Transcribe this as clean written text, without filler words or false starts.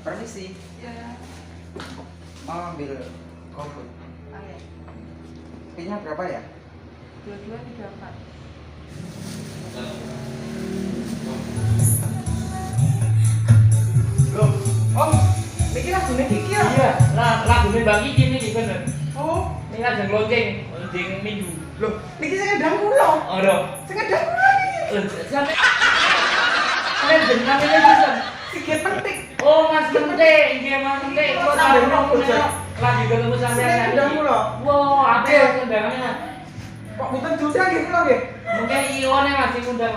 Permisi. Ya. Mau ambil kopi. Oke. Kopinya berapa ya? 2234. Loh, Om, niki lagune Kiki ya? Iya, lagune Bang Kiki niki bener. Oh, Ini lajeng lonceng minggu. loh, niki sepeda kula. Aduh. Sepeda kula niki. Sampai kalian jenenge pisan. Sikit penting. Oh, Mas Mente, nggih Mas Mente. Kok sampe lagi ketemu sampean Sepeda lagi. kula. Wah, apik kendangane Mas. Kok mboten diundang nggih kula nggih? Mungkin ione masih ngundang.